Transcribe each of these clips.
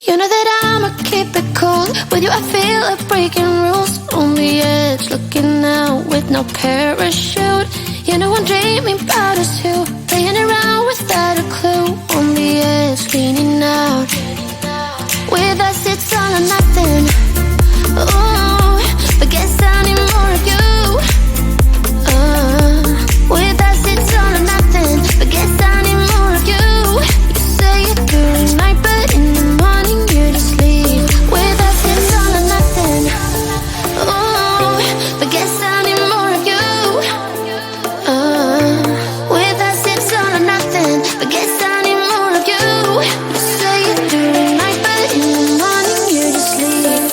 You know that I'ma keep it cool. With you I feel like breaking rules. On the edge, looking out with no parachute. You know I'm dreaming about us two, playing around without a clue. On the edge, leaning out. With us it's all or nothing. Ooh, but guess I need more of you. With us it's all or nothing, but guess I need more of you. You say it during night, but in the morning you just leave. With us it's all or nothing. Ooh, but guess I need more of you. With us it's all or nothing, but guess I need more of you. You say it during night, but in the morning you just leave.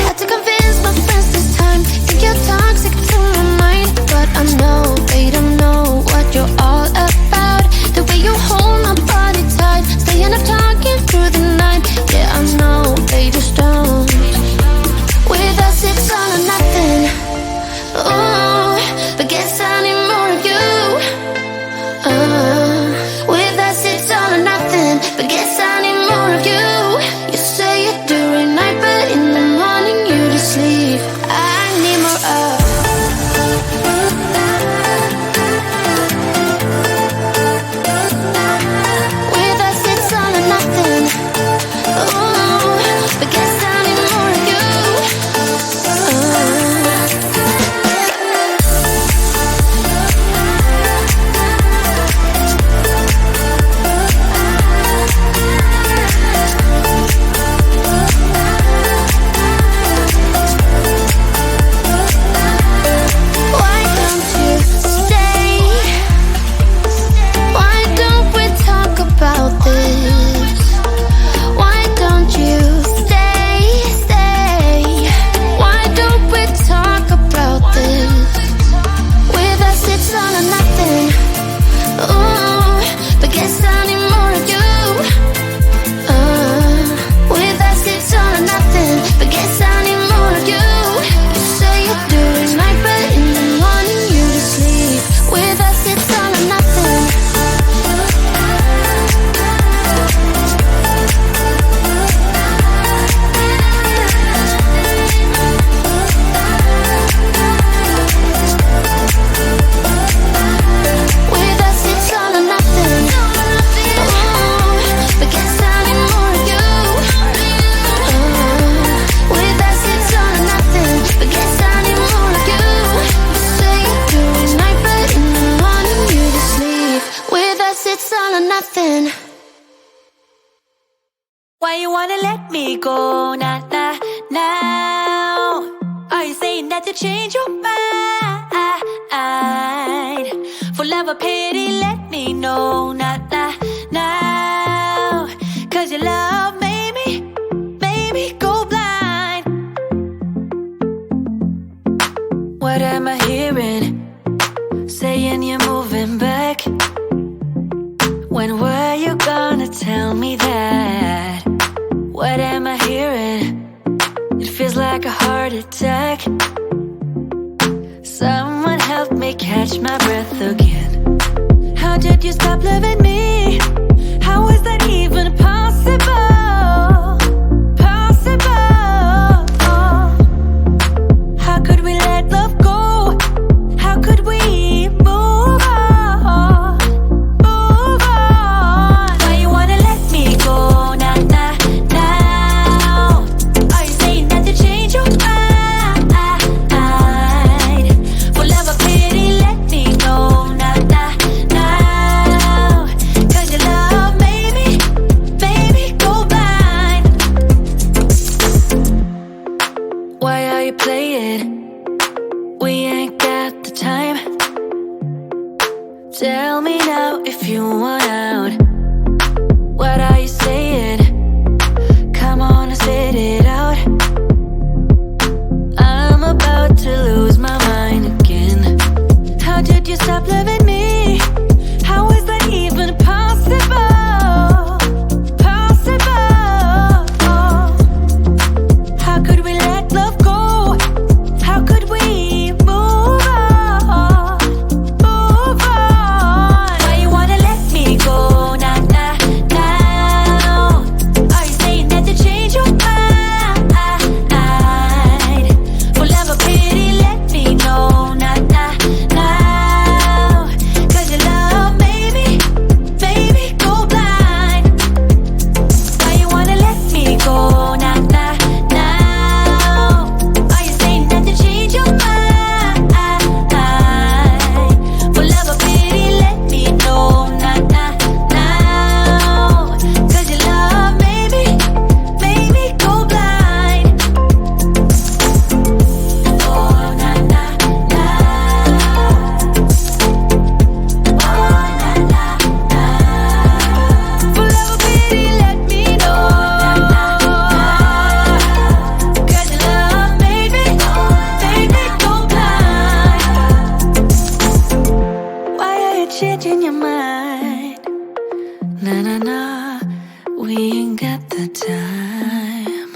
Had to convince my friends this time. Think you're toxic to my mind, but I know they don't know what you're all about. The way you hold my body tight, staying up talking through the night. Yeah, I know they just don't. With us it's all or nothing. Ooh, but guess I need more of you. With us it's all or nothing, but guess I need more of you. You say it during night, but in the morning you just leave. I need more of. With us it's all or nothing. Ooh, but guess I need more of you. Why don't you stay? Why don't we talk about this? Why don't you stay? Why don't we talk about this? With us it's all or nothing. Ooh, but guess I need more of you. With us it's all or nothing, but guess I need more of you. You say it during night, but in the morning you just leave. With us it's all or nothing. With us it's all or nothing. Ooh, but guess I need more of you. With us it's all or nothing, but guess I need more of you. You say it during night, but in the morning you just leave. With us it's all or nothing. Why you wanna let me go now? Are you saying that you change your mind? For love or pity, let me know now. Cause your love made me go blind. What am I hearing? Saying you're moving back. When were you gonna tell me that? What am I hearing? It feels like a heart attack. Someone help me catch my breath again. How did you stop loving me? How is that even possible? How could we let love go? How could we move on? Why you wanna let me go now? Are you saying that you change your mind? For love or pity, let me know now. Cause your love go now, now, now. Are you saying that to change your mind? For love or pity, let me know now, now, now. 'Cause your love made me go blind. Oh, na, na, na. Oh, na, na, na. For love or pity, let me know. Cause your love made me go blind. Why are you changing your mind? Nah, nah, nah, we ain't got the time.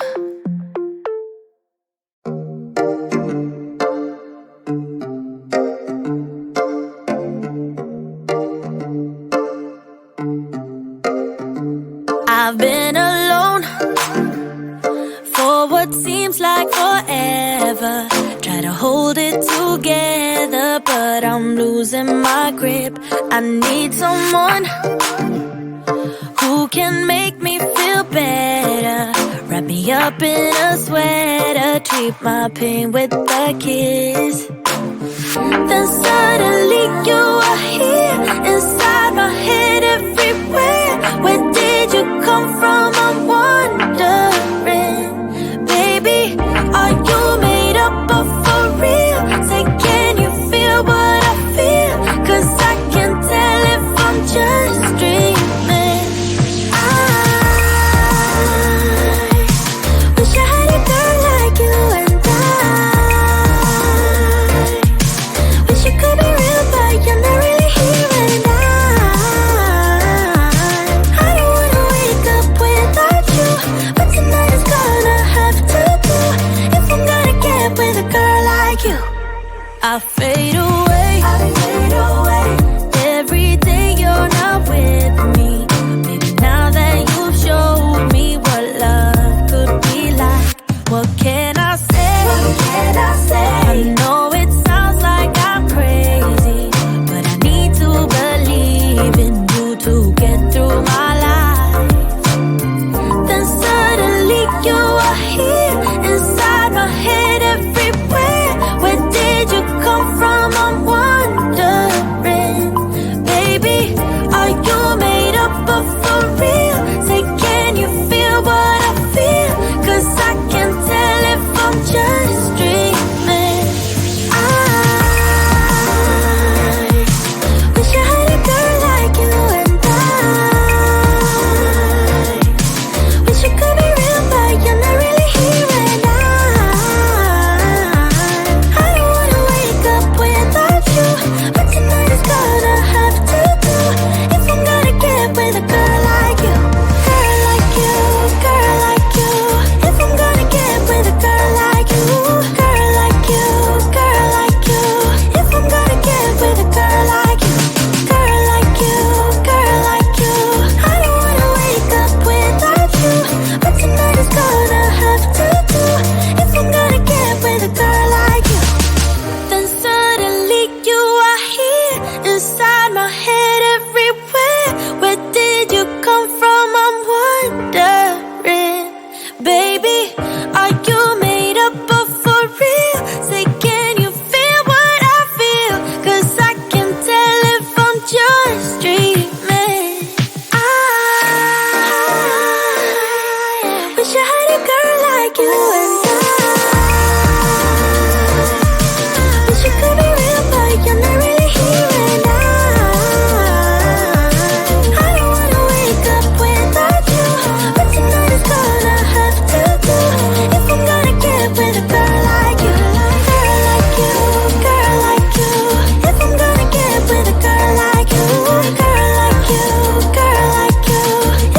I've been alone for what seems like forever. Try to hold it together, but I'm losing my grip. I need someone who can make me feel better. Wrap me up in a sweater, treat my pain with a kiss. Then suddenly you are here, inside my head everywhere. Where did you come from? I'm wondering. Baby, are you made up of for real? Say, can you feel what I feel? 'Cause I can tell if I'm just dreaming. I wish I had a girl like you, and wish you could be real, but you're not really here. And I don't wanna wake up without you, but tonight is gonna have to do. If I'm gonna get with a girl like you, I fade away. Every day you're not with me. Maybe now that you've showed me what love could be like, what can I say? I know it sounds like I'm crazy, but I need to believe in you to get through my life. Then suddenly you are here, inside my head everywhere. Where did you come from? I'm wondering. Baby, are you made up of for real? Say, can you feel what I feel? 'Cause I can tell if I'm just dreaming. I wish I had a girl like you, and wish you could be real, but you're not really here. And I don't wanna wake up without you, but tonight is gonna have to do. If I'm gonna get with a girl like you, girl like you, girl like you. If I'm gonna get with a girl like you, girl like you, girl like you. If I'm gonna get with a girl like you, girl like you, girl like you. I don't wanna wake up without you, but tonight is gonna have to do. If I'm gonna get with a girl like you. Then suddenly you are here, inside my head everywhere. Where did you come from? I'm wondering. Baby, are you made up of for real? Say, can you feel what I feel? 'Cause I can tell if I'm just dreaming. I wish I had a girl like you, and wish you could be real, but you're not really here. And I don't wanna wake up without you, but tonight is gonna have to do. If I'm gonna get with a girl like you, girl like you, girl like you. If I'm gonna get with a girl like you, girl like you, girl like you.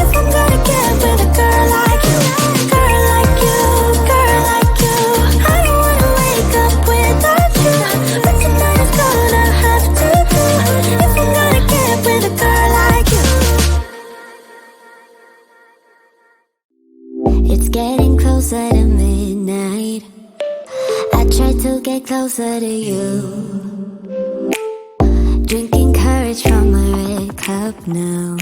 If I'm gonna get with a girl like you, girl like you, girl like you. I don't wanna wake up without you, but tonight is gonna have to do. If I'm gonna get with a girl like you. It's getting closer to midnight. I try to get closer to you. Drinking courage from my red cup now.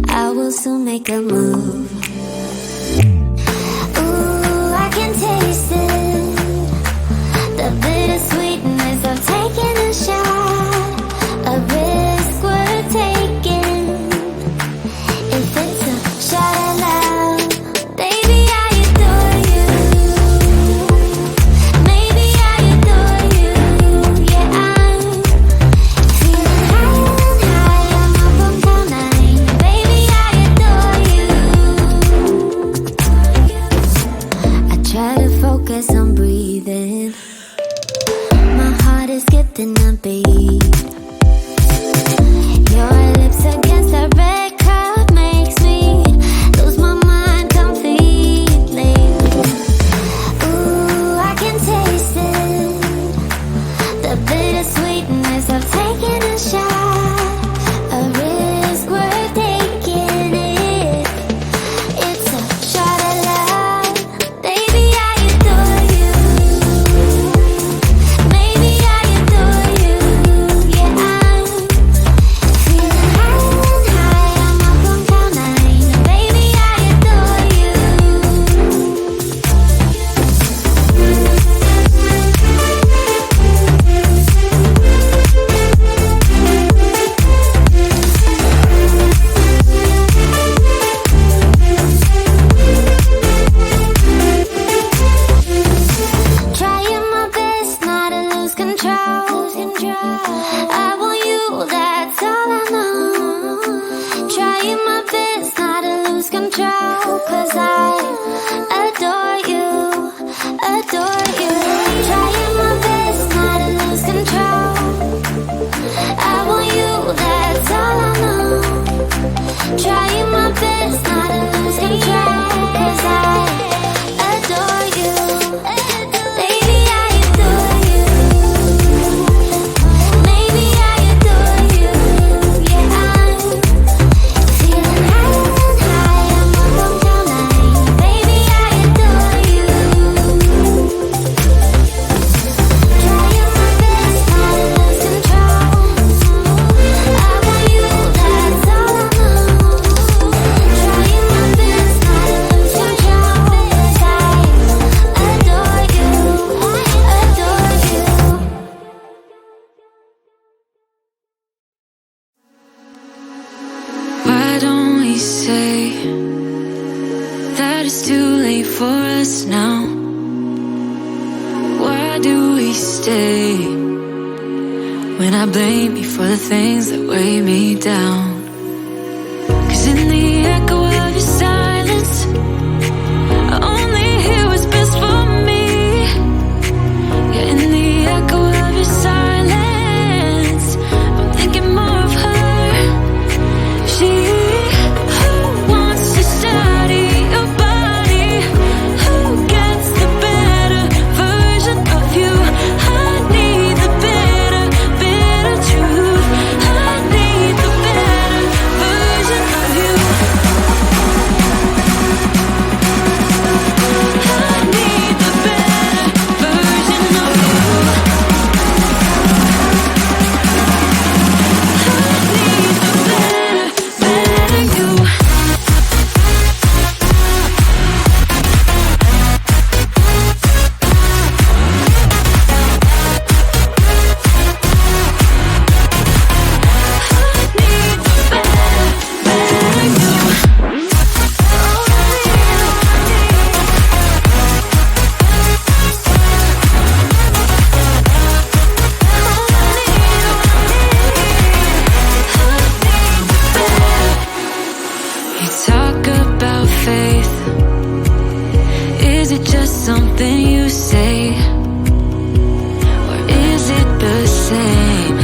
I will soon make a move. it's too late for us now. Why do we stay when I blame you for the things that weigh me down? 'Cause in the echo of your silence, I only hear what's best for me. Yeah, in the echo of your silence, I'm thinking more of her. She who wants to study your body, who gets the better version of you. I need the better truth. I need the better version of you. I need the better version of you. I need the better you. You talk about faith. Is it just something you say? Or is it the same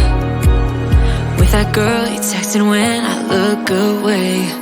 with that girl you texting when I look away?